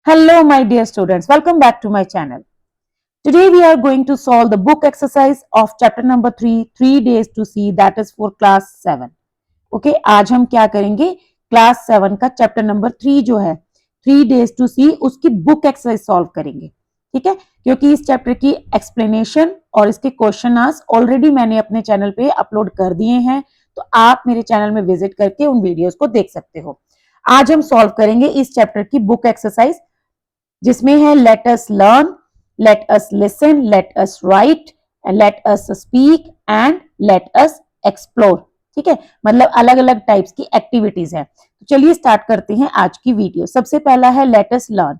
Hello, my dear students. Welcome back to my channel. Today we are going to solve the book exercise of chapter number 3, 3 days to see, that is for class 7. Okay, आज हम क्या करेंगे? Class 7 का chapter number 3 जो है 3 days to see, उसकी book exercise solve करेंगे. ठीक है, क्योंकि इस चैप्टर की एक्सप्लेनेशन और इसके क्वेश्चन आंसर ऑलरेडी मैंने अपने चैनल पे अपलोड कर दिए हैं, तो आप मेरे चैनल में विजिट करके उन वीडियोस को देख सकते हो. आज हम सॉल्व करेंगे इस चैप्टर की बुक एक्सरसाइज, जिसमें है let us learn, late us listen, let us right, let us speak and let us explore. ठीक है, मतलब अलग अलग टाइप्स की एक्टिविटीज है. तो चलिए स्टार्ट करते हैं आज की वीडियो. सबसे पहला है let us learn.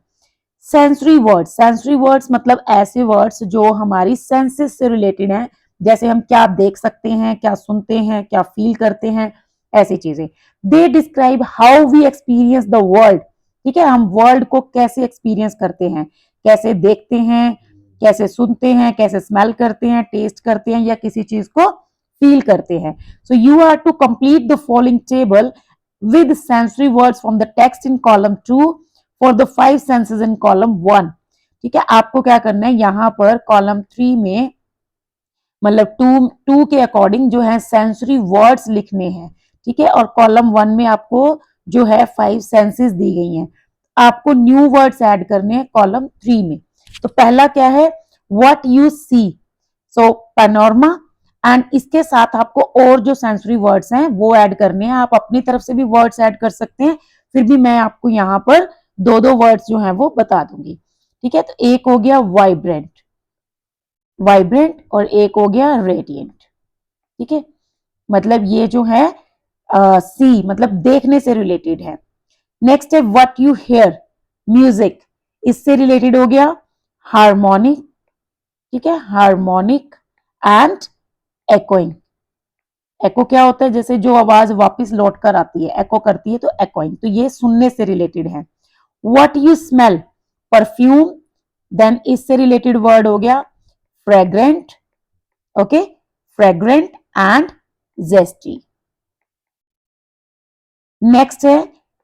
Sensory words. Sensory words मतलब ऐसे वर्ड्स जो हमारी सेंसेस से रिलेटेड हैं, जैसे हम क्या देख सकते हैं, क्या सुनते हैं, क्या फील करते हैं, ऐसी चीजें. They describe how we experience the world. ठीक है, हम वर्ल्ड को कैसे एक्सपीरियंस करते हैं, कैसे देखते हैं, कैसे सुनते हैं, कैसे स्मेल करते हैं, टेस्ट करते हैं या किसी चीज को फील करते हैं. So you are to complete the following table with sensory words from the text in column 2 for the 5 senses in column 1. ठीक है, आपको क्या करना है, यहाँ पर कॉलम 3 में मतलब टू के अकॉर्डिंग जो है सेंसरी वर्ड्स लिखने हैं. ठीक है, और कॉलम 1 में आपको जो है 5 सेंसेस दी गई हैं. आपको न्यू वर्ड्स ऐड करने हैं कॉलम 3 में. तो पहला क्या है, what you see. So panorama. And इसके साथ आपको और जो सेंसरी वर्ड्स हैं वो ऐड करने हैं. आप अपनी तरफ से भी वर्ड्स ऐड कर सकते हैं, फिर भी मैं आपको यहाँ पर दो दो वर्ड्स जो हैं वो बता दूंगी. ठीक है, तो एक हो गया वाइब्रेंट, वाइब्रेंट, और एक हो गया रेडिएंट. ठीक है, मतलब ये जो है सी मतलब देखने से रिलेटेड है. नेक्स्ट है व्हाट यू हियर, म्यूजिक. इससे रिलेटेड हो गया हार्मोनिक. ठीक है, हार्मोनिक एंड एकोइंग. एको क्या होता है, जैसे जो आवाज वापस लौट कर आती है, एको करती है, तो एकोइंग. तो ये सुनने से रिलेटेड है. What you smell, perfume. Then इससे रिलेटेड वर्ड हो गया fragrant. Okay, fragrant and zesty. Next है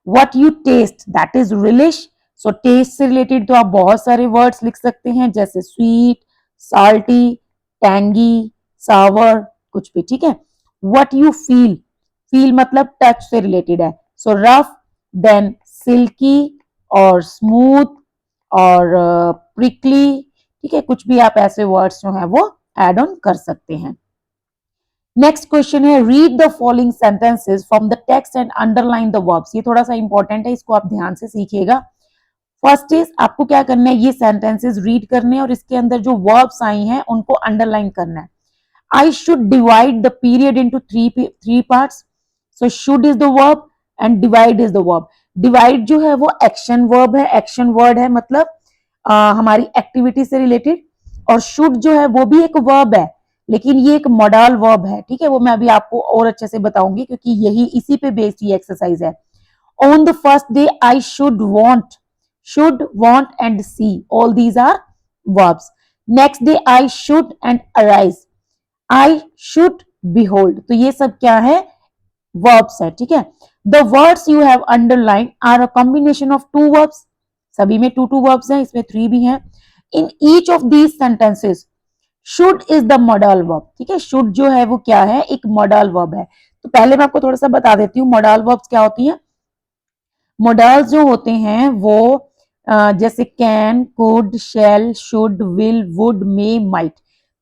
what you taste, that is relish. So taste से रिलेटेड तो आप बहुत सारे वर्ड्स लिख सकते हैं, जैसे स्वीट, साल्टी, टैंगी, सावर, कुछ भी. ठीक है, व्हाट यू फील, फील मतलब टच से रिलेटेड है. सो रफ, देन सिल्की और स्मूथ और प्रिकली. ठीक है, कुछ भी आप ऐसे वर्ड्स जो है वो एड ऑन कर सकते हैं. नेक्स्ट क्वेश्चन है read the following sentences from the text and underline the verbs. ये थोड़ा सा इंपॉर्टेंट है, इसको आप ध्यान से सीखिएगा. फर्स्ट इज आपको क्या करना है, ये सेंटेंसेस रीड करने हैं और इसके अंदर जो वर्ब्स आई हैं उनको अंडरलाइन करना है. I should divide the period into three parts. So should is the verb and divide is the verb. Divide जो है वो एक्शन वर्ब है, एक्शन वर्ड है, मतलब हमारी एक्टिविटी से रिलेटेड. और should जो है वो भी एक वर्ब है, लेकिन ये एक मॉडल वर्ब है. ठीक है, वो मैं अभी आपको और अच्छे से बताऊंगी, क्योंकि यही इसी पे बेस्ड ये एक्सरसाइज है. On the first day I should want and see, all these are verbs. Next day I should and arise, I should behold. तो ये सब क्या है, verbs है. ठीक है, the words you have underlined are a combination of two verbs. सभी में two verbs हैं, इसमें 3 भी हैं. In each of these sentences should is the modal verb. ठीक है, should जो है वो क्या है, एक modal verb है. तो पहले मैं आपको थोड़ा सा बता देती हूँ modal verbs क्या होती हैं. modals जो होते हैं वो जैसे can, could, shall, should, will, would, may, might,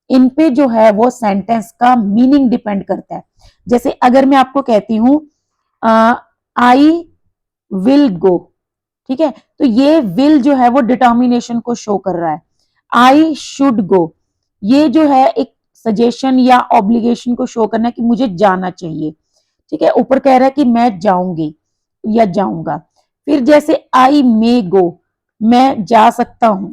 इन पे जो है वो सेंटेंस का मीनिंग डिपेंड करता है. जैसे अगर मैं आपको कहती हूं आई विल गो, ठीक है, तो ये विल जो है वो डिटर्मिनेशन को शो कर रहा है. आई शुड गो, ये जो है एक सजेशन या ऑब्लिगेशन को शो करना है कि मुझे जाना चाहिए. ठीक है, ऊपर कह रहा है कि मैं जाऊंगी या जाऊंगा. फिर जैसे आई मे गो, मैं जा सकता हूं.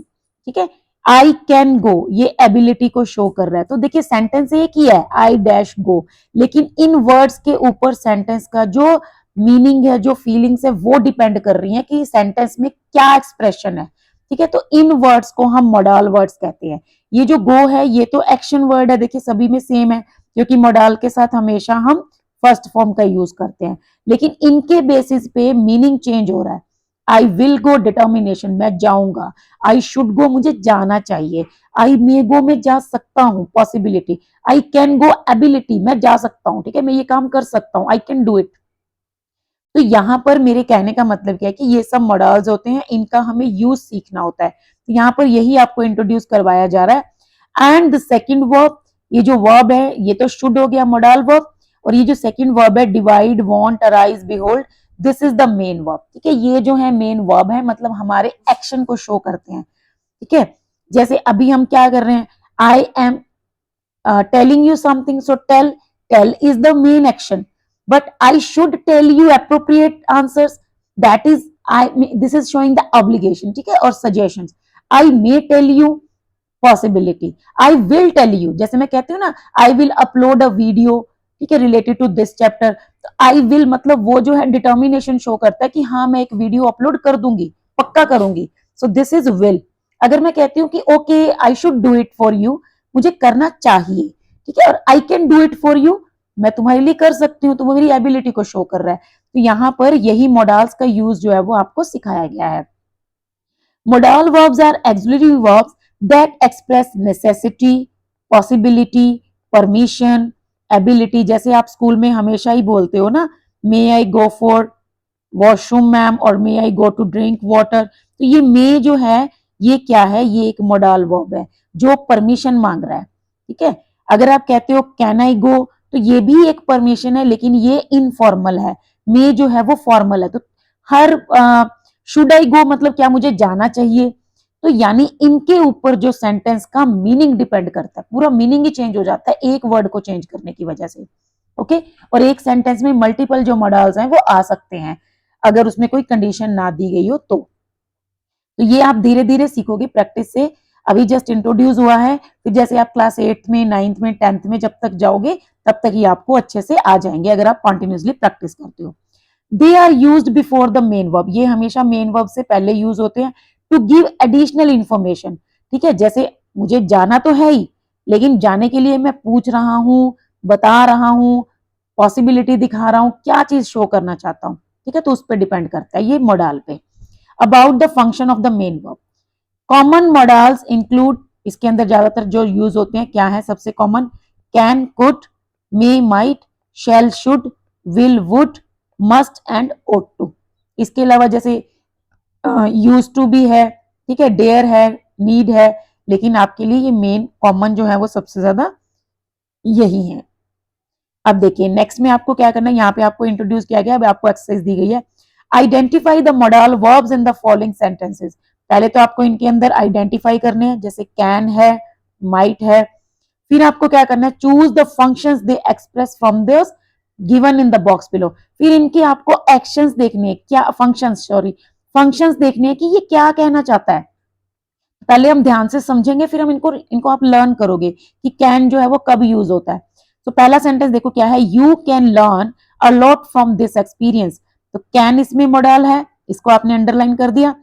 ठीक है, आई कैन गो, ये एबिलिटी को शो कर रहा है. तो देखिए सेंटेंस एक ही है, आई डैश गो, लेकिन इन वर्ड्स के ऊपर सेंटेंस का जो मीनिंग है, जो फीलिंग्स है, वो डिपेंड कर रही है कि सेंटेंस में क्या एक्सप्रेशन है. ठीक है, तो इन वर्ड्स को हम मॉडल वर्ड्स कहते हैं. ये जो गो है ये तो एक्शन वर्ड है, देखिए सभी में सेम है, क्योंकि मॉडल के साथ हमेशा हम फर्स्ट फॉर्म का यूज करते हैं, लेकिन इनके बेसिस पे मीनिंग चेंज हो रहा है. आई विल गो डिटर्मिनेशन, मैं जाऊंगा। आई शुड गो, मुझे जाना चाहिए। आई मे गो, मैं जा सकता हूँ, possibility. I can go, ability, मैं जा सकता हूँ, ठीक है, मैं ये काम कर सकता हूँ, आई कैन डू इट। तो यहाँ पर मेरे कहने का मतलब क्या है कि ये सब मॉडल्स होते हैं, इनका हमें यूज सीखना होता है। तो यहाँ पर यही आपको इंट्रोड्यूस करवाया जा रहा है। एंड द सेकेंड वर्ब, ये जो वर्ब है ये तो शुड हो गया मॉडल वर्ब, और ये जो सेकेंड वर्ब है divide, want, arise, behold, this is the main verb, ठीक है। ये जो है मेन वर्ब है, मतलब हमारे एक्शन को शो करते हैं, ठीक है। जैसे अभी हम क्या कर रहे हैं, I am telling you something, so tell is the main action, but I should tell you appropriate answers, that is I, this is showing the obligation, ठीक है। और suggestions, I may tell you, possibility, I will tell you, जैसे मैं कहती हूँ ना I will upload a video, ठीक है, related to this chapter, तो I will मतलब वो जो है determination शो करता है कि हाँ मैं एक वीडियो अपलोड कर दूंगी, पक्का करूंगी, so this is will। अगर मैं कहती हूँ कि okay I should do it for you, मुझे करना चाहिए, ठीक है, और I can do it for you, मैं तुम्हारे लिए कर सकती हूँ, तो वो मेरी एबिलिटी को शो कर रहा है। तो यहाँ पर यही मॉडल्स का यूज जो है वो आपको सिखाया गया है। Modal verbs are auxiliary verbs that express necessity, possibility, permission, ability। जैसे आप स्कूल में हमेशा ही बोलते हो ना, मे I go for washroom ma'am, और मे I go to drink water. तो ये मे जो है ये क्या है, ये एक मॉडल वर्ब है जो परमिशन मांग रहा है, ठीक है। अगर आप कहते हो कैन आई गो, तो ये भी एक परमिशन है, लेकिन ये इनफॉर्मल है। मे जो है वो फॉर्मल है। तो हर शुड आई गो मतलब क्या, मुझे जाना चाहिए। तो यानी इनके ऊपर जो सेंटेंस का मीनिंग डिपेंड करता है, पूरा मीनिंग ही चेंज हो जाता है एक वर्ड को चेंज करने की वजह से, ओके। और एक सेंटेंस में मल्टीपल जो मॉडल्स हैं वो आ सकते हैं अगर उसमें कोई कंडीशन ना दी गई हो तो ये आप धीरे धीरे सीखोगे प्रैक्टिस से। अभी जस्ट इंट्रोड्यूस हुआ है, फिर जैसे आप क्लास 8th में, 9th में, 10th में जब तक जाओगे तब तक ये आपको अच्छे से आ जाएंगे अगर आप कंटिन्यूसली प्रैक्टिस करते हो। They are used before the main verb, ये हमेशा मेन वर्ब से पहले यूज होते हैं। टू गिव एडिशनल इंफॉर्मेशन, ठीक है, जैसे मुझे जाना तो है ही, लेकिन जाने के लिए मैं पूछ रहा हूँ, बता रहा हूँ, पॉसिबिलिटी दिखा रहा हूँ, क्या चीज शो करना चाहता हूँ, ठीक है। तो उस पर डिपेंड करता है ये मॉडल पे। About the function of the main verb, common models include, इसके अंदर ज्यादातर जो यूज होते हैं क्या है सबसे common, can, could, may, might, shall, should, will, would, must and ought to. इसके अलावा जैसे यूज टू भी है, ठीक है, डेयर है, नीड है, लेकिन आपके लिए ये मेन कॉमन जो है वो सबसे ज्यादा यही है। अब देखिए नेक्स्ट में आपको क्या करना है, यहाँ पे आपको इंट्रोड्यूस किया गया, अब आपको एक्सरसाइज दी गई है। Identify the modal verbs in the following sentences. पहले तो आपको इनके अंदर आइडेंटिफाई करने हैं, जैसे कैन है, माइट है। फिर आपको क्या करना है, choose the functions they express from this given in the box below. फिर इनके आपको एक्शंस देखने हैं, क्या फंक्शंस, सॉरी फंक्शंस देखने हैं कि ये क्या कहना चाहता है। पहले हम ध्यान से समझेंगे, फिर हम इनको इनको आप लर्न करोगे कि कैन जो है वो कब यूज होता है। तो पहला सेंटेंस देखो क्या है, you can learn a lot from this experience. तो कैन इसमें मॉडल है, इसको आपने अंडरलाइन कर दिया।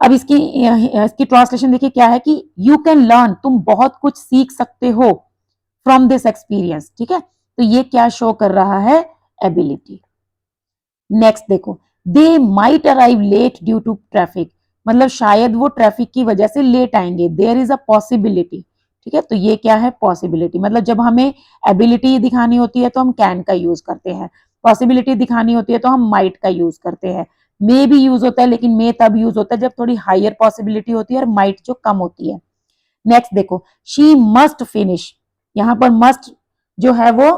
अब इसकी ट्रांसलेशन देखिए क्या है कि यू कैन लर्न, तुम बहुत कुछ सीख सकते हो फ्रॉम दिस एक्सपीरियंस, ठीक है। तो ये क्या शो कर रहा है, एबिलिटी। नेक्स्ट देखो, they might arrive late due to traffic, मतलब शायद वो ट्रैफिक की वजह से लेट आएंगे। देयर इज अ पॉसिबिलिटी, ठीक है। तो ये क्या है, पॉसिबिलिटी। मतलब जब हमें एबिलिटी दिखानी होती है तो हम कैन का यूज करते हैं, पॉसिबिलिटी दिखानी होती है तो हम माइट का यूज करते हैं। मे भी यूज होता है, लेकिन मे तब यूज होता है जब थोड़ी हायर पॉसिबिलिटी होती है और माइट जो कम होती है। नेक्स्ट देखो, शी मस्ट फिनिश, यहाँ पर मस्ट जो है वो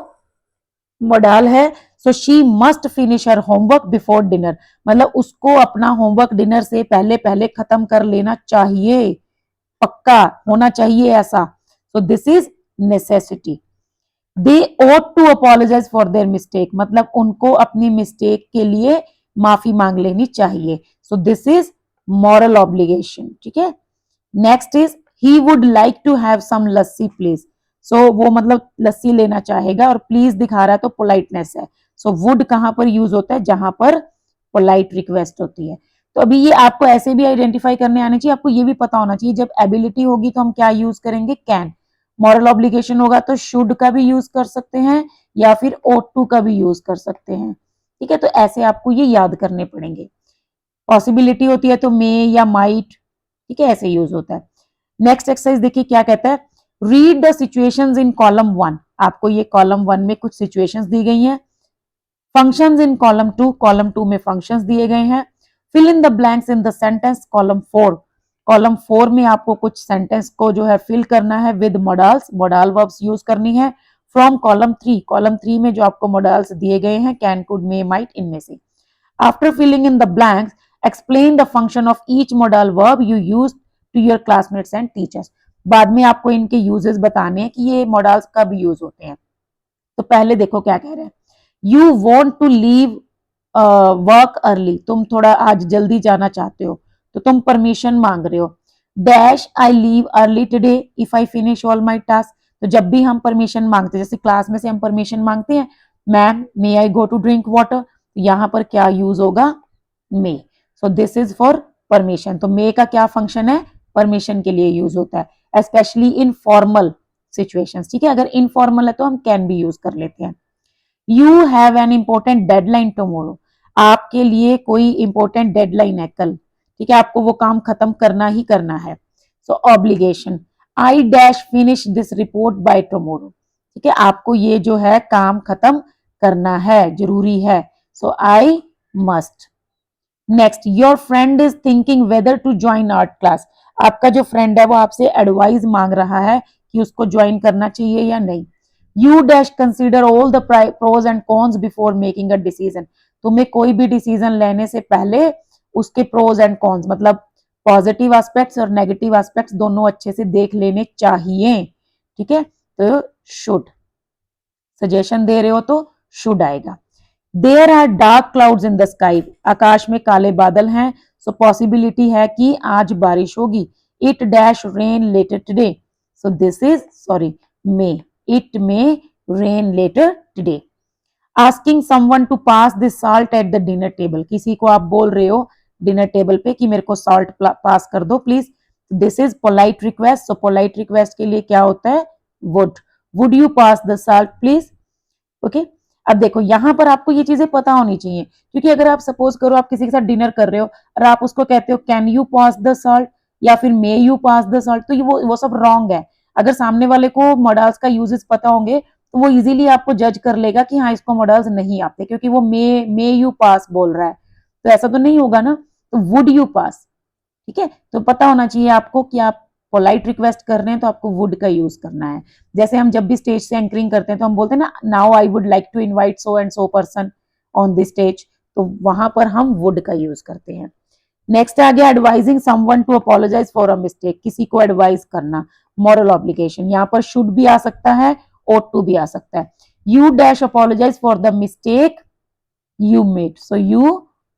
मॉडल है। So she must finish her homework before dinner, मतलब उसको अपना होमवर्क डिनर से पहले पहले खत्म कर लेना चाहिए, पक्का होना चाहिए ऐसा। So this is necessity. They ought to apologise for their mistake, मतलब उनको अपनी मिस्टेक के लिए माफी मांग लेनी चाहिए। So this is moral obligation, ठीक है। Next is he would like to have some lassi please. So वो मतलब लस्सी लेना चाहेगा, और प्लीज दिखा रहा है तो पोलाइटनेस है। सो वुड कहां पर यूज होता है, जहां पर पोलाइट रिक्वेस्ट होती है। तो अभी ये आपको ऐसे भी आइडेंटिफाई करने आने चाहिए, आपको ये भी पता होना चाहिए जब एबिलिटी होगी तो हम क्या यूज करेंगे, कैन। मॉरल ऑब्लिगेशन होगा तो शुड का भी यूज कर सकते हैं या फिर ought टू का भी यूज कर सकते हैं, ठीक है। तो ऐसे आपको ये याद करने पड़ेंगे। पॉसिबिलिटी होती है तो मे या माइट, ठीक है, ऐसे यूज होता है। नेक्स्ट एक्सरसाइज देखिए क्या कहता है, read the situations in column 1। आपको ये कॉलम 1 में कुछ सिचुएशंस दी गई हैं, फंक्शंस इन कॉलम 2 में फंक्शंस दिए गए हैं, fill in the blanks in the sentence column 4 में आपको कुछ सेंटेंस को जो है फिल करना है with models, modal verbs use करनी है। फ्रॉम कॉलम 3 में जो आपको मॉडल्स दिए गए हैं कैन, कुड, मे, माइट, इनमें से। After filling in the blanks explain the function of each modal verb you use to your classmates and teachers. बाद में आपको इनके यूजेस बताने हैं कि ये मॉडल्स कब यूज होते हैं। तो पहले देखो क्या कह रहे हैं, you want to leave work early, तुम थोड़ा आज जल्दी जाना चाहते हो तो तुम परमिशन मांग रहे हो। Dash I leave early today if I finish all my task. तो जब भी हम परमिशन मांगते हैं, जैसे क्लास में से हम परमिशन मांगते हैं, ma'am may I go to drink water, यहाँ पर क्या यूज होगा, may. So this is for permission. तो मे का क्या फंक्शन है, परमिशन के लिए यूज होता है, स्पेशली इन फॉर्मल सिचुएशंस, ठीक है। अगर इनफॉर्मल है तो हम कैन भी यूज कर लेते हैं। You have an important deadline tomorrow, आपके लिए कोई इंपॉर्टेंट डेडलाइन है कल, ठीक है, आपको वो काम खत्म करना ही करना है। So obligation, I dash finish this report by tomorrow, ठीक है, आपको ये जो है काम खत्म करना है, जरूरी है। So I must. Next, your friend is thinking whether to join art class, आपका जो फ्रेंड है वो आपसे एडवाइस मांग रहा है कि उसको ज्वाइन करना चाहिए या नहीं। You dash consider all the pros and cons before making a decision, तुम्हें कोई भी डिसीजन लेने से पहले उसके प्रोज एंड कॉन्स, मतलब पॉजिटिव एस्पेक्ट्स और नेगेटिव एस्पेक्ट्स दोनों अच्छे से देख लेने चाहिए, ठीक है। तो शुड, सजेशन दे रहे हो तो शुड आएगा। There are dark clouds in the sky, आकाश में काले बादल हैं, सो पॉसिबिलिटी है कि आज बारिश होगी। It dash rain later today, so this is sorry may, it may rain later today. Asking someone to pass this salt at the dinner table, किसी को आप बोल रहे हो डिनर टेबल पे कि मेरे को सॉल्ट पास कर दो please, this is polite request. So polite request के लिए क्या होता है, would you pass the salt please, okay. अब देखो यहाँ पर आपको ये चीजें पता होनी चाहिए, क्योंकि अगर आप सपोज करो आप किसी के साथ डिनर कर रहे हो और आप उसको कहते हो can you pass the salt या फिर may you pass the salt, तो ये वो सब रॉन्ग है। अगर सामने वाले को मॉडल्स का यूजेस पता होंगे तो वो इजीली आपको जज कर लेगा कि हाँ इसको मॉडल्स नहीं आते, क्योंकि वो मे यू पास बोल रहा है, तो ऐसा तो नहीं होगा ना। तो वुड यू पास, ठीक है, तो पता होना चाहिए आपको कि आप पोलाइट रिक्वेस्ट कर रहे हैं तो आपको वुड का यूज करना है। जैसे हम जब भी स्टेज से एंकरिंग करते हैं तो हम बोलते हैं ना, now I would like to invite so and so person on the stage, तो वहां पर हम वुड का यूज करते हैं। नेक्स्ट आ गया advising someone to apologise for a mistake, किसी को एडवाइस करना, मॉरल ऑब्लिगेशन, यहाँ पर शुड भी आ सकता है, ought टू भी आ सकता है। You dash apologise for the mistake you made, so you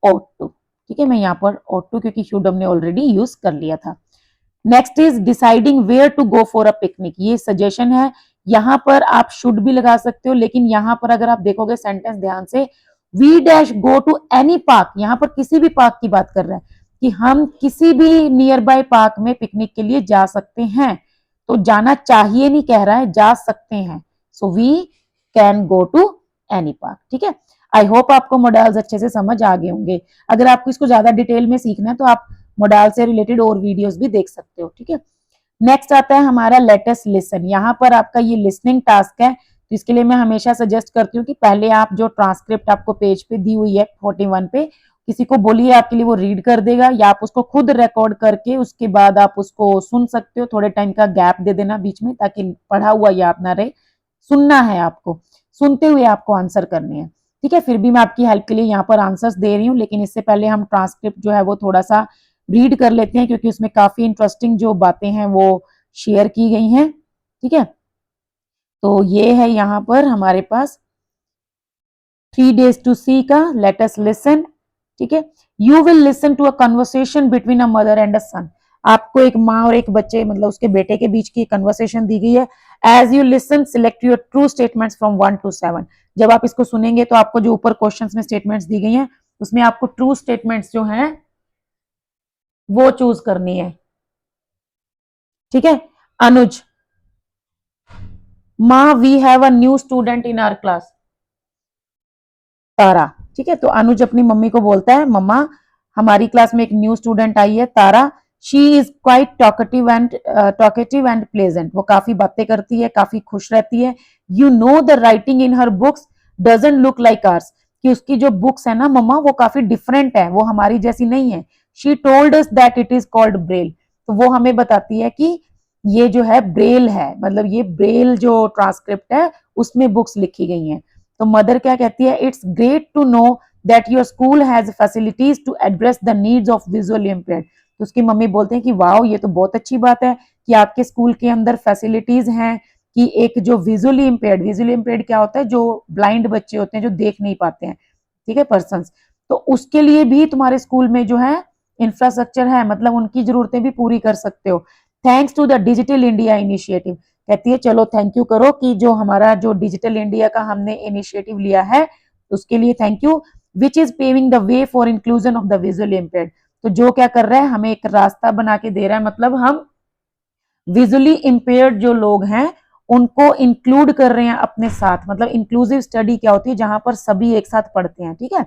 ought to, ठीक है, मैं यहाँ पर ought टू क्योंकि शुड हमने ऑलरेडी यूज कर लिया था। Next is deciding where to go for a picnic, ये सजेशन है, यहां पर आप शुड भी लगा सकते हो, लेकिन यहां पर अगर आप देखोगे सेंटेंस ध्यान से, we dash go to any park, यहां पर किसी भी पार्क की बात कर रहा है कि हम किसी भी नियर बाय पार्क में पिकनिक के लिए जा सकते हैं, तो जाना चाहिए नहीं कह रहा है, जा सकते हैं। So we can go to any park, ठीक है। आई होप आपको मॉडल्स अच्छे से समझ आ गए होंगे। अगर आपको इसको ज्यादा डिटेल में सीखना है तो आप मॉडल से रिलेटेड और वीडियोस भी देख सकते हो, ठीक है। नेक्स्ट आता है हमारा लेटेस्ट लिसन, यहाँ पर आपका ये लिसनिंग टास्क है, तो इसके लिए मैं हमेशा सजेस्ट करती हूँ कि पहले आप जो ट्रांसक्रिप्ट आपको पेज पे दी हुई है 41 पे, किसी को बोलिए आपके लिए वो रीड कर देगा, या आप उसको खुद रिकॉर्ड करके उसके बाद आप उसको सुन सकते हो, थोड़े टाइम का गैप दे देना बीच में ताकि पढ़ा हुआ याद ना रहे, सुनना है आपको, सुनते हुए आपको आंसर करने हैं, ठीक है। फिर भी मैं आपकी हेल्प के लिए यहाँ पर आंसर्स दे रही हूँ, लेकिन इससे पहले हम ट्रांसक्रिप्ट जो है वो थोड़ा सा रीड कर लेते हैं, क्योंकि उसमें काफी इंटरेस्टिंग जो बातें हैं वो शेयर की गई हैं, ठीक है। तो ये है यहाँ पर हमारे पास 3 days to see का, लेट अस लिसन, ठीक है। You will listen to a conversation between a mother and a son, आपको एक माँ और एक बच्चे मतलब उसके बेटे के बीच की कन्वर्सेशन दी गई है। As you listen select your true statements from 1 to 7, जब आप इसको सुनेंगे तो आपको जो ऊपर क्वेश्चंस में स्टेटमेंट्स दी गई हैं उसमें आपको ट्रू स्टेटमेंट्स जो हैं वो चूज करनी है, ठीक है। अनुज, माँ we have a new student in our class, Tara, ठीक है। तो अनुज अपनी मम्मी को बोलता है, मम्मा हमारी क्लास में एक न्यू स्टूडेंट आई है Tara, she is quite talkative and pleasant, वो काफी बातें करती है, काफी खुश रहती है। You know the writing in her books doesn't look like ours, कि उसकी जो बुक्स है ना मम्मा वो काफी डिफरेंट है, वो हमारी जैसी नहीं है। She told us that it is called Braille, तो वो हमें बताती है कि ये जो है ब्रेल है, मतलब ये ब्रेल जो ट्रांसक्रिप्ट है उसमें बुक्स लिखी गई हैं। तो मदर क्या कहती है, it's great to know that your school has facilities to address the needs of visually impaired. तो उसकी मम्मी बोलते हैं कि वाओ ये तो बहुत अच्छी बात है कि आपके स्कूल के अंदर फैसिलिटीज हैं कि एक जो विजुअली इम्पेयर्ड क्या होता है, जो ब्लाइंड बच्चे होते हैं जो देख नहीं पाते हैं, ठीक है, पर्सन्स, तो उसके लिए भी तुम्हारे स्कूल में जो है इंफ्रास्ट्रक्चर है, मतलब उनकी जरूरतें भी पूरी कर सकते हो। Thanks to the digital India initiative, कहती है चलो थैंक यू करो कि जो हमारा जो डिजिटल इंडिया का हमने इनिशिएटिव लिया है उसके लिए thank you, which is paving the way for inclusion of the visually impaired. तो जो क्या कर रहा है, हमें एक रास्ता बना के दे रहा है, मतलब हम विजुअली इम्पेयर्ड जो लोग हैं उनको इंक्लूड कर रहे हैं अपने साथ, मतलब इंक्लूसिव स्टडी क्या होती है, जहां पर सभी एक साथ पढ़ते हैं, ठीक है।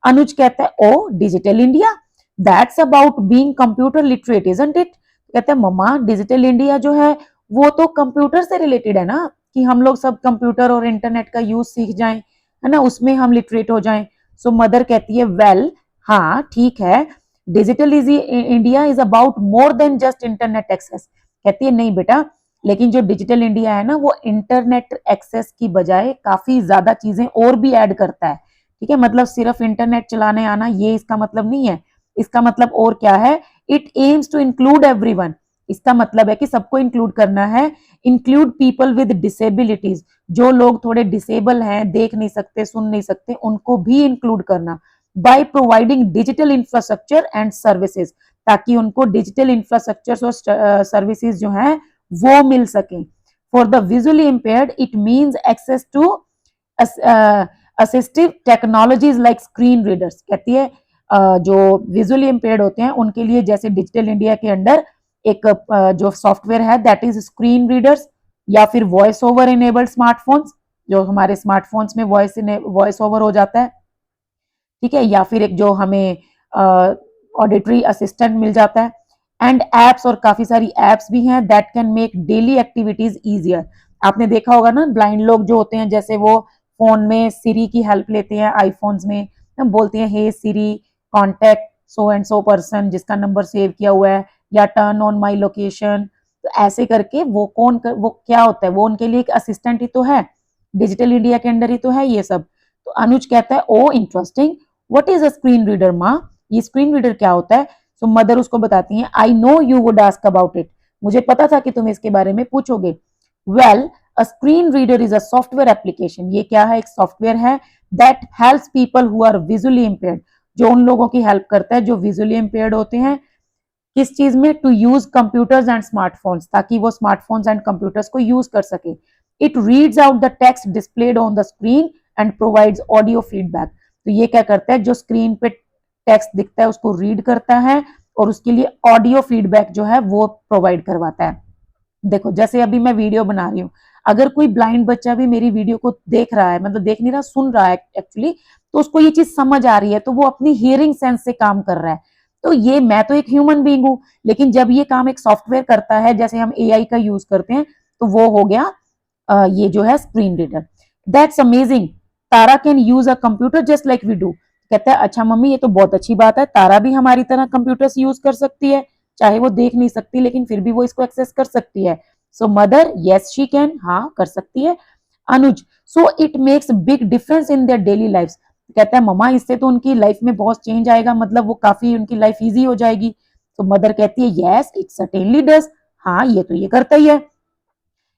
अनुज कहता है oh digital India that's about being computer literate isn't it, कहते हैं मम्मा डिजिटल इंडिया जो है वो तो कंप्यूटर से रिलेटेड है ना, कि हम लोग सब कंप्यूटर और इंटरनेट का यूज सीख जाएं, है ना, उसमें हम लिटरेट हो जाएं। सो मदर कहती है वेल हाँ ठीक है, digital is India is about more than just internet access, कहती है नहीं बेटा, लेकिन जो डिजिटल इंडिया है ना वो इंटरनेट एक्सेस की बजाय काफी ज्यादा चीजें और भी ऐड करता है, ठीक है, मतलब सिर्फ इंटरनेट चलाने आना ये इसका मतलब नहीं है, इसका मतलब और क्या है, it aims to include everyone, इसका मतलब है कि सबको इंक्लूड करना है, इंक्लूड पीपल विद डिसेबिलिटीज, जो लोग थोड़े डिसेबल हैं, देख नहीं सकते सुन नहीं सकते, उनको भी इंक्लूड करना, by providing digital infrastructure and services, ताकि उनको डिजिटल इंफ्रास्ट्रक्चर और सर्विसेज जो है वो मिल सके। For the visually impaired it means access to assistive technologies like screen readers, कहती है जो विजुअली इम्पेयर्ड होते हैं उनके लिए जैसे डिजिटल इंडिया के अंडर एक जो सॉफ्टवेयर है दैट इज स्क्रीन रीडर्स, या फिर वॉइस ओवर इनेबल्ड स्मार्टफोन्स, जो हमारे स्मार्टफोन्स में वॉइस ओवर हो जाता है, ठीक है, या फिर एक जो हमें ऑडिटरी असिस्टेंट मिल जाता है, एंड एप्स, और काफी सारी एप्स भी हैं that can make daily activities easier. आपने देखा होगा ना ब्लाइंड लोग जो होते हैं जैसे वो फोन में सिरी की हेल्प लेते हैं, आईफोन्स में हम बोलते हैं hey Siri contact so and so person जिसका नंबर सेव किया हुआ है, या टर्न ऑन माई लोकेशन, तो ऐसे करके वो क्या होता है, वो उनके लिए एक असिस्टेंट ही तो है, डिजिटल इंडिया के अंदर ही तो है ये सब। तो अनुज कहता है oh interesting, what is a screen reader माँ, ये स्क्रीन रीडर क्या होता है। सो मदर उसको बताती हैं I know you would ask about it, मुझे पता था कि तुम इसके बारे में पूछोगे। Well a screen reader is a software application, ये क्या है, एक सॉफ्टवेयर है that helps people who are visually impaired, जो उन लोगों की हेल्प करता है जो विजुअली इम्पेयर्ड होते हैं, किस चीज में, to use computers and smartphones, ताकि वो स्मार्टफोन्स एंड कंप्यूटर्स को यूज कर सके। It reads out the text displayed on the screen and provides audio feedback, तो ये क्या करता है, जो स्क्रीन पे टेक्स्ट दिखता है उसको रीड करता है और उसके लिए ऑडियो फीडबैक जो है वो प्रोवाइड करवाता है। देखो जैसे अभी मैं वीडियो बना रही हूँ, अगर कोई ब्लाइंड बच्चा भी मेरी वीडियो को देख रहा है, मतलब देख नहीं रहा सुन रहा है एक्चुअली, तो उसको ये चीज समझ आ रही है, तो वो अपनी हियरिंग सेंस से काम कर रहा है। तो ये मैं तो एक ह्यूमन बीइंग हूँ, लेकिन जब ये काम एक सॉफ्टवेयर करता है, जैसे हम एआई का यूज करते हैं, तो वो हो गया ये जो है screen reader. That's amazing, Tara can use a computer just like we do, कहता है अच्छा मम्मी ये तो बहुत अच्छी बात है, तारा भी हमारी तरह कंप्यूटर यूज कर सकती है, चाहे वो देख नहीं सकती लेकिन फिर भी वो इसको एक्सेस कर सकती है। So mother yes she can, हाँ कर सकती है। Anuj so it makes big difference in their daily life, कहता है मम्मा इससे तो उनकी लाइफ में बहुत चेंज आएगा, मतलब वो काफी उनकी लाइफ इजी हो जाएगी। तो मदर कहती है यस इट सर्टेनली डज, हाँ ये तो ये करता ही है।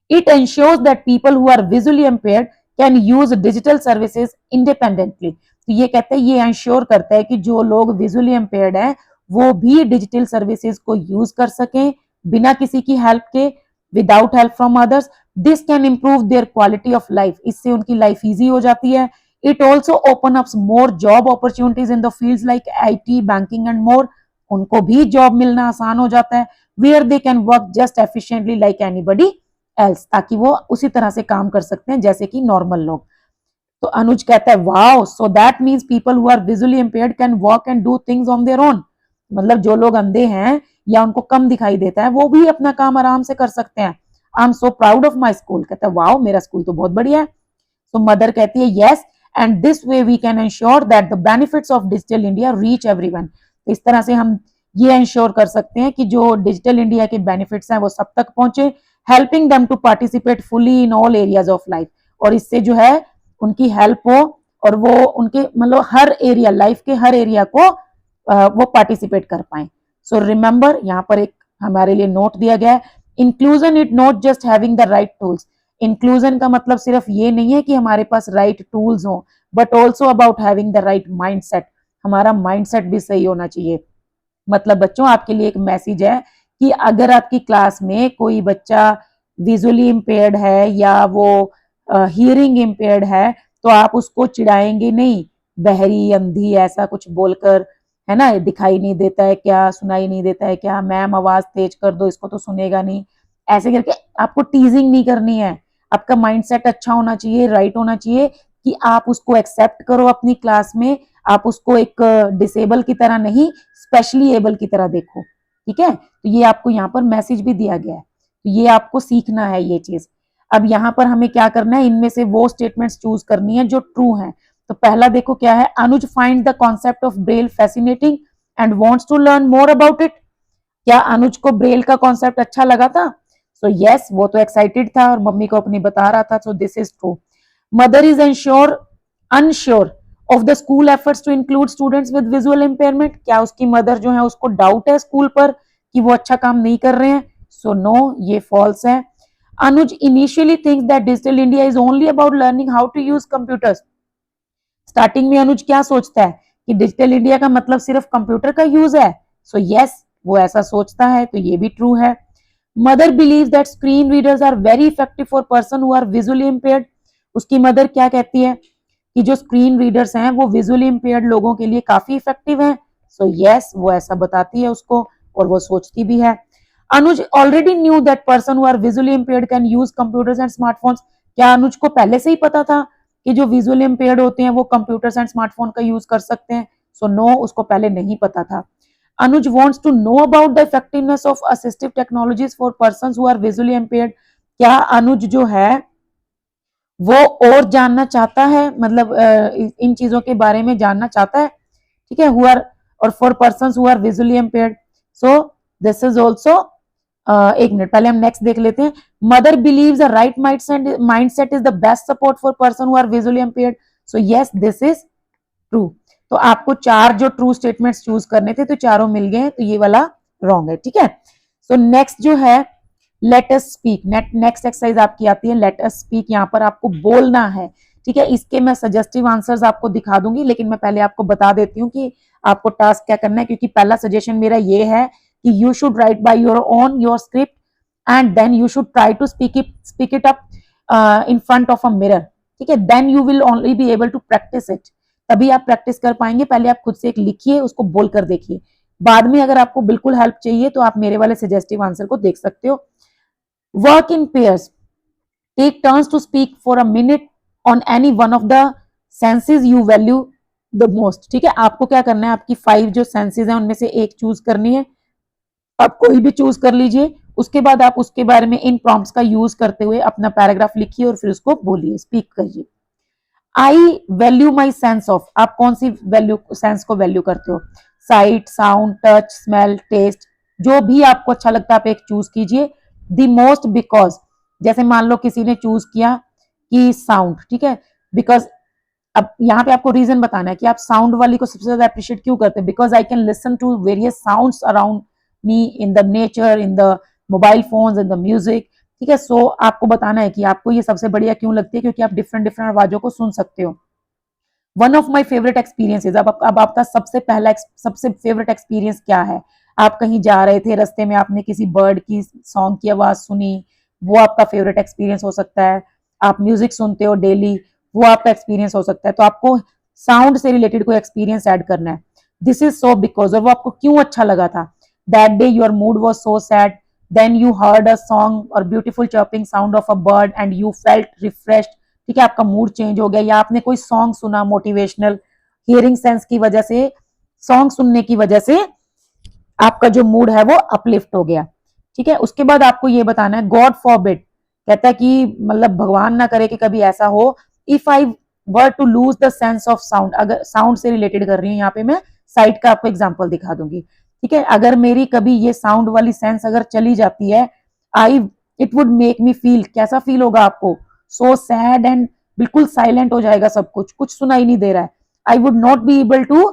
It ensures that people who are visually impaired can use digital services independently. तो ये कहते हैं, ये इंश्योर करता है कि जो लोग विजुअली इम्पेयर्ड हैं वो भी डिजिटल सर्विसेज को यूज कर सकें बिना किसी की हेल्प के, without help from others. This can improve their quality of life, इससे उनकी लाइफ इजी हो जाती है। It also open up more job opportunities in the fields like IT banking and more, उनको भी जॉब मिलना आसान हो जाता है, where they can work just efficiently like anybody else, ताकि वो उसी तरह से काम कर सकते हैं जैसे कि नॉर्मल लोग। तो अनुज कहता है wow, so that means people who are visually impaired can walk and do things on their own. मतलब जो लोग अंधे हैं या उनको कम दिखाई देता है वो भी अपना काम आराम से कर सकते हैं। I am so proud of my school. कहता है वाओ, मेरा स्कूल तो बहुत बढ़िया है। तो मदर कहती है yes, and this way we can ensure that the benefits of digital India reach everyone. तो इस तरह से हम ये इंश्योर कर सकते हैं कि जो डिजिटल इंडिया के बेनिफिट्स हैं वो सब तक पहुंचे, helping them to participate fully in all areas of life. और इससे जो है उनकी हेल्प हो और वो उनके मतलब हर एरिया, लाइफ के हर एरिया को वो पार्टिसिपेट कर पाए। सो रिमेंबर, यहाँ पर एक हमारे लिए नोट दिया गया है, inclusion it not just having the right tools. Inclusion का मतलब सिर्फ ये नहीं है कि हमारे पास राइट टूल्स हो, but also about having the right mindset. हमारा माइंडसेट भी सही होना चाहिए। मतलब बच्चों, आपके लिए एक मैसेज है कि अगर आपकी क्लास में कोई बच्चा विजुअली इम्पेयर्ड है या वो हियरिंग इम्पेयर्ड है, तो आप उसको चिढ़ाएंगे नहीं, बहरी, अंधी, ऐसा कुछ बोलकर, है ना, दिखाई नहीं देता है क्या, सुनाई नहीं देता है क्या, मैम आवाज तेज कर दो, इसको तो सुनेगा नहीं, ऐसे करके आपको टीजिंग नहीं करनी है। आपका माइंडसेट अच्छा होना चाहिए, राइट होना चाहिए कि आप उसको एक्सेप्ट करो अपनी क्लास में, आप उसको एक डिसेबल की तरह नहीं, स्पेशली एबल की तरह देखो। ठीक है, तो ये आपको यहाँ पर मैसेज भी दिया गया है, तो ये आपको सीखना है ये चीज। अब यहाँ पर हमें क्या करना है, इनमें से वो स्टेटमेंट्स चूज करनी है जो ट्रू हैं। तो पहला देखो क्या है, Anuj find the concept of Braille fascinating and wants to learn more about it. क्या अनुज को ब्रेल का कॉन्सेप्ट अच्छा लगा था? सो यस, वो तो एक्साइटेड था और मम्मी को अपनी बता रहा था। So this is true. Mother is unsure of the school efforts to include students with visual impairment. क्या उसकी मदर जो है उसको डाउट है स्कूल पर कि वो अच्छा काम नहीं कर रहे हैं? सो नो, ये फॉल्स है। Anuj initially thinks that digital India is only about learning how to use computers. Starting में अनुज क्या सोचता है कि डिजिटल इंडिया का मतलब सिर्फ कंप्यूटर का यूज है। सो यस, वो ऐसा सोचता है, तो ये भी ट्रू है। Mother believe that screen readers are very effective for person who are visually impaired. उसकी मदर क्या कहती है कि जो स्क्रीन रीडर्स हैं वो विजुअली इम्पेयर्ड लोगों के लिए काफी इफेक्टिव हैं। सो यस, वो ऐसा बताती है उसको और वो सोचती भी है। Anuj already knew that person who are visually impaired can use computers and smartphones. क्या अनुज को पहले से ही पता था कि जो विजुअली इम्पेयर्ड होते हैं वो कंप्यूटर्स एंड स्मार्टफोन का यूज कर सकते हैं? सो नो, उसको पहले नहीं पता था। Anuj wants to know about the effectiveness of assistive technologies for persons who are visually impaired. क्या अनुज जो है वो और जानना चाहता है, मतलब इन चीजों के बारे में जानना चाहता है? ठीक है, who are और for persons who are visually impaired. So this is also एक मिनट पहले हम नेक्स्ट देख लेते हैं। Mother believes a right mindset is the best support for person who are visually impaired. So yes, this is true. तो आपको चार जो ट्रू स्टेटमेंट्स चूज करने थे तो चारों मिल गए, तो ये वाला रॉन्ग है। ठीक है, सो नेक्स्ट जो है, let us speak. Next exercise आपकी आती है लेट अस स्पीक। यहाँ पर आपको बोलना है। ठीक है, इसके मैं सजेस्टिव आंसर्स आपको दिखा दूंगी, लेकिन मैं पहले आपको बता देती हूँ कि आपको टास्क क्या करना है, क्योंकि पहला सजेशन मेरा ये है कि you should write by your own your script and then you should try to speak it up in front of a mirror. ठीक है, then you will only be able to practice it. तभी आप practice कर पाएंगे। पहले आप खुद से एक लिखिए, उसको बोलकर देखिए। बाद में अगर आपको बिल्कुल हेल्प चाहिए तो आप मेरे वाले सजेस्टिव आंसर को देख सकते हो। Work in pairs, take turns to speak for a minute on any one of the senses you value the most. ठीक है, आपको क्या करना है, आपकी 5 जो सेंसेस हैं उनमें से एक चूज करनी है। आप कोई भी चूज कर लीजिए, उसके बाद आप उसके बारे में इन प्रॉम्प्ट्स का यूज करते हुए अपना पैराग्राफ लिखिए और फिर उसको बोलिए, स्पीक करिए। I value my sense of, आप कौन सी वैल्यू सेंस को वैल्यू करते हो? Sight, sound, touch, smell, taste, जो भी आपको अच्छा लगता है आप एक चूज कीजिए। द मोस्ट बिकॉज, जैसे मान लो किसी ने चूज किया कि साउंड। ठीक है, बिकॉज अब यहाँ पे आपको रीजन बताना है कि आप साउंड वाली को सबसे ज्यादा अप्रिशिएट क्यों करते हैं। Because I can listen to various sounds around me in the nature, in the mobile phones, in the music. ठीक है, सो आपको बताना है कि आपको ये सबसे बढ़िया क्यों लगती है, क्योंकि आप डिफरेंट डिफरेंट आवाजों को सुन सकते हो। One of my favourite experiences, अब आपका सबसे पहला सबसे फेवरेट एक्सपीरियंस क्या है? आप कहीं जा रहे थे, रास्ते में आपने किसी बर्ड की सॉन्ग की आवाज सुनी, वो आपका फेवरेट एक्सपीरियंस हो सकता है। आप म्यूजिक सुनते हो डेली, वो आपका एक्सपीरियंस हो सकता है। तो आपको साउंड से रिलेटेड कोई एक्सपीरियंस ऐड करना है। दिस इज सो बिकॉज, और वो आपको क्यों अच्छा लगा था? That day your mood was so sad, then you heard a song और beautiful chirping sound of a bird and you felt refreshed. ठीक है, आपका मूड चेंज हो गया, या आपने कोई सॉन्ग सुना मोटिवेशनल, हियरिंग सेंस की वजह से, सॉन्ग सुनने की वजह से आपका जो मूड है वो अपलिफ्ट हो गया। ठीक है, उसके बाद आपको ये बताना है, गॉड फॉरबिड, कहता है कि मतलब भगवान ना करे कि कभी ऐसा हो, if I were to lose the sense of sound, अगर साउंड से रिलेटेड कर रही हूँ यहाँ पे मैं, साइट का आपको एग्जांपल दिखा दूंगी। ठीक है, अगर मेरी कभी ये साउंड वाली सेंस अगर चली जाती है, I it would make me feel, कैसा फील होगा आपको, सो सैड एंड बिल्कुल साइलेंट हो जाएगा सब कुछ, कुछ सुनाई नहीं दे रहा है। I would not be able to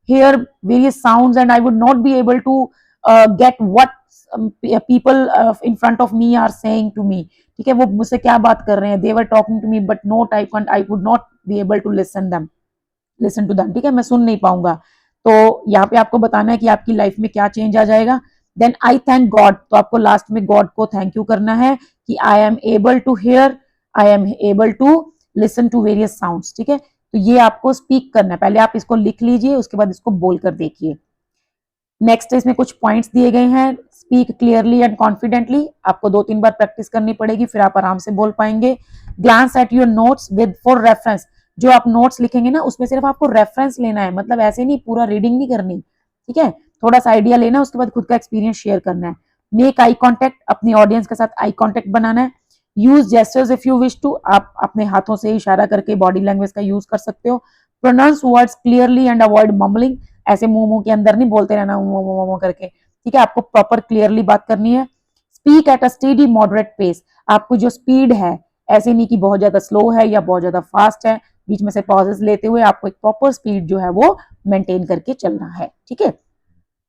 hear various sounds and I would not be able to get what people in front of me are saying to me। ठीक है, वो मुझसे क्या बात कर रहे हैं, they were talking to me but not I would not be able to listen to them। ठीक है, मैं सुन नहीं पाऊंगा। तो यहाँ पे आपको बताना है कि आपकी लाइफ में क्या चेंज आ जाएगा। देन आई थैंक गॉड, तो आपको लास्ट में गॉड को थैंक यू करना है कि I am able to hear, I am able to listen to various sounds. ठीक है, तो ये आपको स्पीक करना है, पहले आप इसको लिख लीजिए, उसके बाद इसको बोलकर देखिए। नेक्स्ट इसमें कुछ पॉइंट्स दिए गए हैं, स्पीक क्लियरली एंड कॉन्फिडेंटली, आपको 2-3 बार प्रैक्टिस करनी पड़ेगी, फिर आप आराम से बोल पाएंगे। Glance at your notes with for reference, जो आप नोट्स लिखेंगे ना उसमें सिर्फ आपको रेफरेंस लेना है, मतलब ऐसे नहीं पूरा रीडिंग नहीं करनी। ठीक है, थोड़ा सा आइडिया लेना है, उसके बाद खुद का एक्सपीरियंस शेयर करना है। मेक आई कॉन्टेक्ट, अपनी ऑडियंस के साथ आई कॉन्टेक्ट बनाना है। Use gestures if you wish to, आप अपने हाथों से इशारा करके बॉडी लैंग्वेज का यूज कर सकते हो। Pronounce words clearly and avoid mumbling, ऐसे मुंह मुंह के अंदर नहीं बोलते रहना मुंह करके। ठीक है, आपको प्रॉपर क्लियरली बात करनी है। Speak at a steady moderate pace, आपको जो स्पीड है ऐसे नहीं कि बहुत ज्यादा स्लो है या बहुत ज्यादा फास्ट है, बीच में से पॉजेस लेते हुए आपको एक प्रॉपर स्पीड जो है वो मेंटेन करके चलना है। ठीक है,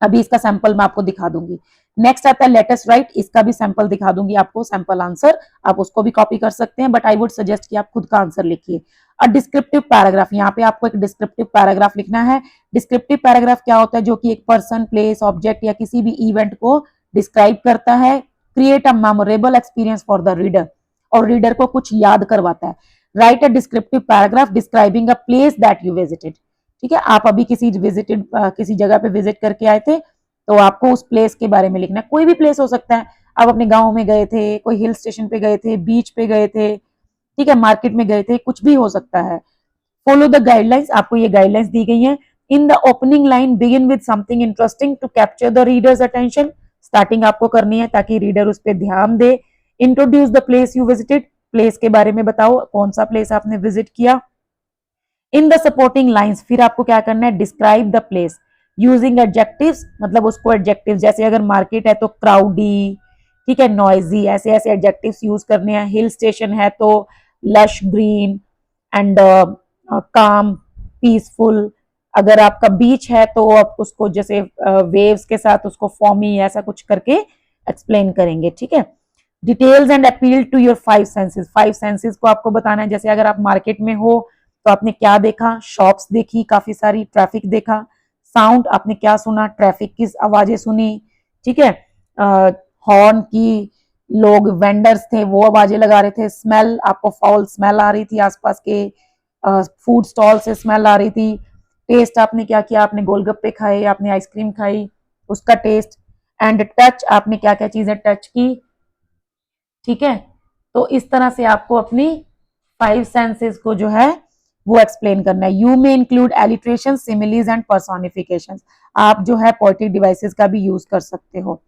अभी इसका सैंपल मैं आपको दिखा दूंगी। नेक्स्ट आता है लेट अस राइट, इसका भी सैंपल दिखा दूंगी आपको, सैंपल आंसर, आप उसको भी कॉपी कर सकते हैं, बट आई वुड सजेस्ट कि आप खुद का आंसर लिखिए। अ डिस्क्रिप्टिव पैराग्राफ, यहाँ पे आपको एक डिस्क्रिप्टिव पैराग्राफ लिखना है। डिस्क्रिप्टिव पैराग्राफ क्या होता है, जो कि एक पर्सन, प्लेस, ऑब्जेक्ट या किसी भी इवेंट को डिस्क्राइब करता है। Create a memorable experience for the reader, और रीडर को कुछ याद करवाता है। Right a descriptive paragraph describing a place that you visited. ठीक है, आप अभी किसी जगह पे विजिट करके आए थे, तो आपको उस प्लेस के बारे में लिखना है। कोई भी प्लेस हो सकता है, आप अपने गांव में गए थे, कोई हिल स्टेशन पे गए थे, बीच पे गए थे, ठीक है, मार्केट में गए थे, कुछ भी हो सकता है। फॉलो द गाइडलाइंस, आपको ये गाइडलाइंस दी गई हैं। In the opening line begin with something interesting to capture the readers attention, starting आपको करनी है ताकि रीडर उस पर ध्यान दे। Introduce the place you visited, place के बारे में बताओ, कौन सा प्लेस आपने विजिट किया। इन द सपोर्टिंग लाइंस, फिर आपको क्या करना है, describe the place using adjectives, मतलब उसको एडजेक्टिव, जैसे अगर मार्केट है तो क्राउडी, ठीक है, नॉइजी, ऐसे ऐसे एडजेक्टिव्स यूज करने हैं। हिल स्टेशन है तो लश ग्रीन एंड काम, पीसफुल। अगर आपका बीच है तो आप उसको जैसे वेव्स के साथ उसको फॉर्मी, ऐसा कुछ करके एक्सप्लेन करेंगे। ठीक है, details and appeal to your 5 senses, 5 senses को आपको बताना है। जैसे अगर आप मार्केट में हो तो आपने क्या देखा, शॉप्स देखी काफी सारी, ट्रैफिक देखा। साउंड, आपने क्या सुना, ट्रैफिक की आवाजें सुनी। ठीक है, हॉर्न की, लोग वेंडर्स थे वो आवाजें लगा रहे थे। स्मेल, आपको फाउल स्मेल आ रही थी, आसपास के फूड स्टॉल से स्मेल आ रही थी। टेस्ट, आपने क्या किया, आपने गोलगप्पे खाए, आपने आइसक्रीम खाई, उसका टेस्ट। एंड टच, आपने क्या क्या चीजें टच की। ठीक है, तो इस तरह से आपको अपनी 5 सेंसेस को जो है वो एक्सप्लेन करना है। यू में include alliteration, similes and personification, आप जो है पोएटिक डिवाइसेस का भी यूज कर सकते हो।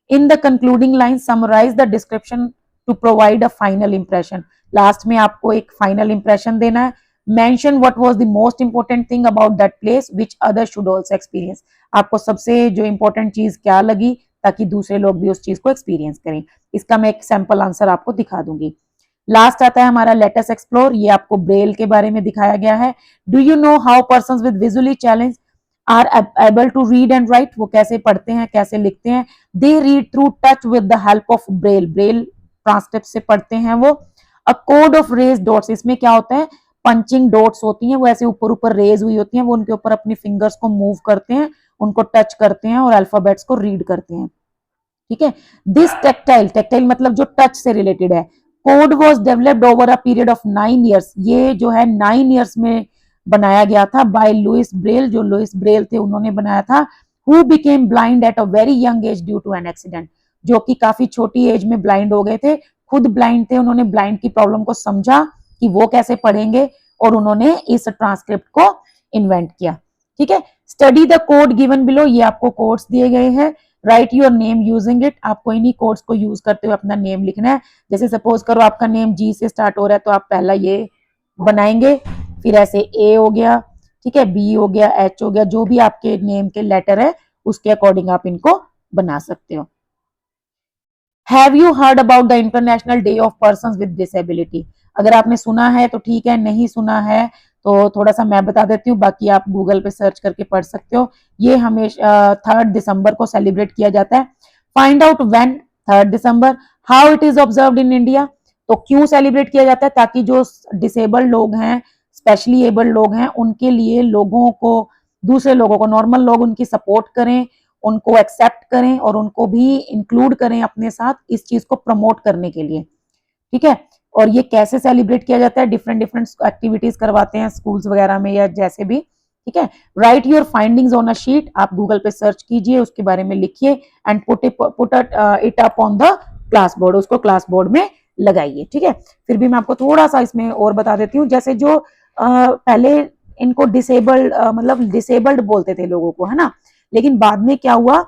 In the concluding line summarise the description to provide a final impression, last में आपको एक फाइनल इंप्रेशन देना है। Mention what was the most important thing about that place which other should also experience, आपको सबसे जो इंपॉर्टेंट चीज क्या लगी ताकि दूसरे लोग भी उस चीज को एक्सपीरियंस करें। इसका मैं एक सैंपल आंसर आपको दिखा दूंगी। लास्ट आता है हमारा लेट अस एक्सप्लोर, ये आपको ब्रेल के बारे में दिखाया गया है। Do you know how persons with visually challenge are able to read and write, वो कैसे पढ़ते हैं, कैसे लिखते हैं। They read through touch with the help of Braille, Braille transcript से पढ़ते हैं वो। A code of raised dots, इसमें क्या होता है, पंचिंग डॉट्स होती हैं, वो ऐसे ऊपर ऊपर रेज हुई होती हैं, वो उनके ऊपर अपनी फिंगर्स को मूव करते हैं, उनको टच करते हैं और अल्फाबेट्स को रीड करते हैं। ठीक है, दिस टेक्टाइल, टेक्टाइल मतलब जो टच से रिलेटेड है। Code was developed over a period of 9 years, ये जो है 9 ईयर्स में बनाया गया था बाय लुइस ब्रेल, जो लुइस ब्रेल थे उन्होंने बनाया था। Who became blind at a very young age due to an accident, जो कि काफी छोटी एज में ब्लाइंड हो गए थे, खुद ब्लाइंड थे, उन्होंने ब्लाइंड की प्रॉब्लम को समझा कि वो कैसे पढ़ेंगे, और उन्होंने इस ट्रांसक्रिप्ट को इन्वेंट किया। ठीक है, study the code given below, ये आपको कोड्स दिए गए हैं। Right your name using it, आपको इन्हीं कोड्स को यूज करते हुए अपना नेम लिखना है। जैसे सपोज करो आपका नेम जी से स्टार्ट हो रहा है, तो आप पहला ये बनाएंगे, फिर ऐसे ए हो गया, ठीक है, बी हो गया, एच हो गया, जो भी आपके नेम के लेटर है उसके अकॉर्डिंग आप इनको बना सकते हो। Have you heard about the international day of persons with disability? अगर आपने सुना है तो ठीक है, नहीं सुना है तो थोड़ा सा मैं बता देती हूँ, बाकी आप गूगल पे सर्च करके पढ़ सकते हो। ये हमेशा 3 दिसंबर को सेलिब्रेट किया जाता है। Find out when 3 December, how it is observed in India, तो क्यों सेलिब्रेट किया जाता है, ताकि जो डिसेबल्ड लोग हैं, स्पेशली एबल्ड लोग हैं, उनके लिए लोगों को, दूसरे लोगों को, नॉर्मल लोग उनकी सपोर्ट करें, उनको एक्सेप्ट करें और उनको भी इंक्लूड करें अपने साथ इस चीज को प्रमोट करने के लिए। ठीक है, और ये कैसे सेलिब्रेट किया जाता है, डिफरेंट डिफरेंट एक्टिविटीज करवाते हैं स्कूल्स वगैरह में या जैसे भी। ठीक है, right your findings on a sheet, आप गूगल पे सर्च कीजिए, उसके बारे में लिखिए, and put it up on the class board, उसको क्लास बोर्ड में लगाइए। ठीक है, फिर भी मैं आपको थोड़ा सा इसमें और बता देती हूँ। जैसे जो पहले इनको डिसेबल्ड मतलब डिसेबल्ड बोलते थे लोगों को, है ना, लेकिन बाद में क्या हुआ,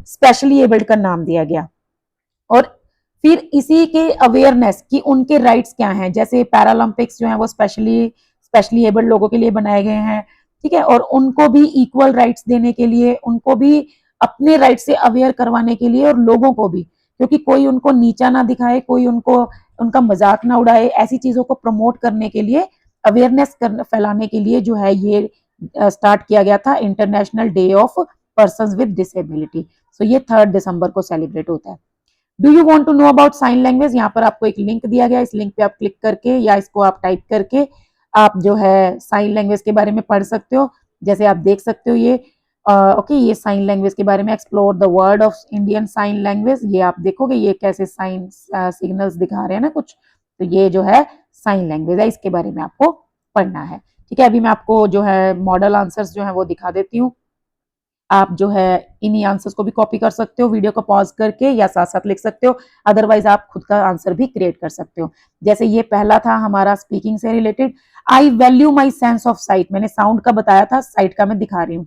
स्पेशली एबल्ड का नाम दिया गया, और फिर इसी के अवेयरनेस कि उनके राइट्स क्या हैं, जैसे पैरालंपिक्स जो है वो स्पेशली एबल्ड लोगों के लिए बनाए गए हैं। ठीक है, और उनको भी इक्वल राइट्स देने के लिए, उनको भी अपने राइट से अवेयर करवाने के लिए, और लोगों को भी, क्योंकि कोई उनको नीचा ना दिखाए, कोई उनको उनका मजाक ना उड़ाए, ऐसी चीजों को प्रमोट करने के लिए, अवेयरनेस फैलाने के लिए जो है ये स्टार्ट किया गया था, international day of persons with disability. So ये 3 दिसंबर को सेलिब्रेट होता है। Do you want to know about sign language, यहाँ पर आपको एक लिंक दिया गया, इस लिंक पे आप क्लिक करके या इसको आप टाइप करके आप जो है साइन लैंग्वेज के बारे में पढ़ सकते हो। जैसे आप देख सकते हो ये ओके, ये साइन लैंग्वेज के बारे में, explore the world of Indian sign language, ये आप देखोगे ये कैसे साइन सिग्नल्स दिखा रहे हैं ना कुछ, तो ये जो है साइन लैंग्वेज है, इसके बारे में आपको पढ़ना है। ठीक है, अभी मैं आपको जो है मॉडल आंसर्स जो है वो दिखा देती हूँ। आप जो है इन्हीं आंसर्स को भी कॉपी कर सकते हो, वीडियो को पॉज करके, या साथ साथ लिख सकते हो, अदरवाइज आप खुद का आंसर भी क्रिएट कर सकते हो। जैसे ये पहला था हमारा स्पीकिंग से related, I value my sense of sight, मैंने साउंड का बताया था, साइट का मैं दिखा रही हूँ।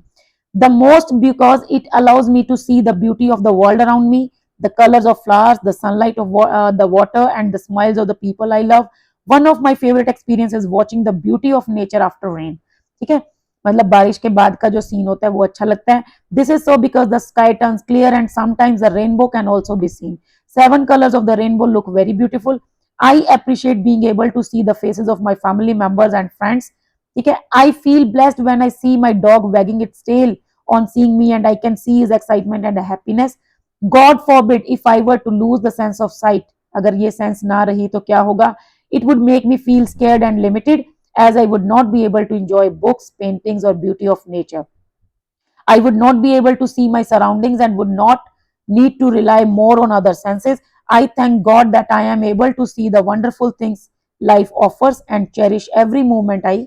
The most because it allows me to see the beauty of the world around me, the colours of flowers, the sunlight of the water and the smiles of the people I love. One of my favourite experience is watching the beauty of nature after rain. ठीक है, मतलब बारिश के बाद का जो scene होता है वो अच्छा लगता है। This is so because the sky turns clear and sometimes the rainbow can also be seen. 7 colors of the rainbow look very beautiful. I appreciate being able to see the faces of my family members and friends. ठीक है, I feel blessed when I see my dog wagging its tail on seeing me and I can see his excitement and happiness. God forbid if I were to lose the sense of sight. अगर ये sense ना रही तो क्या होगा? It would make me feel scared and limited as I would not be able to enjoy books, paintings or beauty of nature. I would not be able to see my surroundings and would not need to rely more on other senses. I thank God that I am able to see the wonderful things life offers and cherish every moment I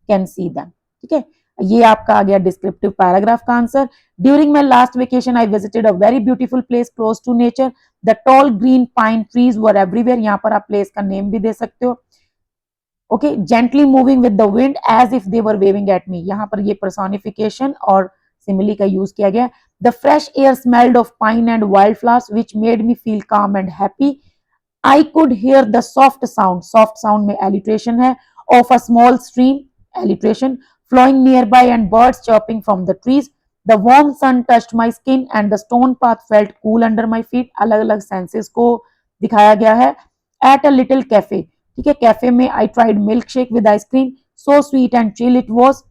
can see them. ठीक है, ये आपका आ गया descriptive paragraph का answer. During my last vacation I visited a very beautiful place close to nature, the tall green pine trees were everywhere, यहाँ पर आप प्लेस का नेम भी दे सकते हो। Okay, gently moving with the wind as if they were waving at me, यहाँ पर ये पर्सोनिफिकेशन और सिमिली का यूज किया गया। The fresh air smelled of pine and wild flowers which made me feel calm and happy. I could hear the soft sound में alliteration है, of a small stream, alliteration, flowing near by and birds chirping from the trees. The warm sun touched my skin and the stone path felt cool under my feet. अलग अलग senses को दिखाया गया है। At a little cafe, ठीक है, cafe में I tried milk shake with ice cream, so sweet and chill it was.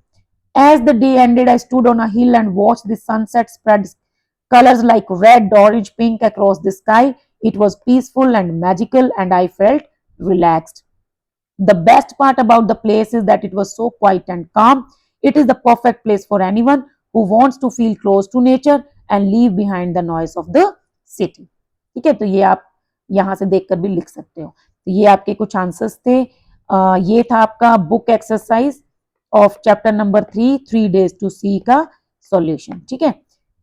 As the day ended, I stood on a hill and watched the sunset spread colors like red, orange, pink across the sky. It was peaceful and magical, and I felt relaxed. The best part about the place is that it was so quiet and calm. It is the perfect place for anyone who wants to feel close to nature and leave behind the noise of the city. ठीक है, तो ये आप यहाँ से देखकर भी लिख सकते हो। तो ये आपके कुछ आंसर्स थे। ये था आपका book exercise of chapter number 3 days to see का सॉल्यूशन। ठीक है,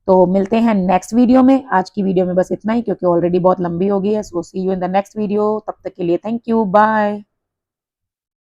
तो मिलते हैं नेक्स्ट वीडियो में। आज की वीडियो में बस इतना ही, क्योंकि ऑलरेडी बहुत लंबी हो गई है। So see you in the next video, तब तक के लिए थैंक यू, बाय।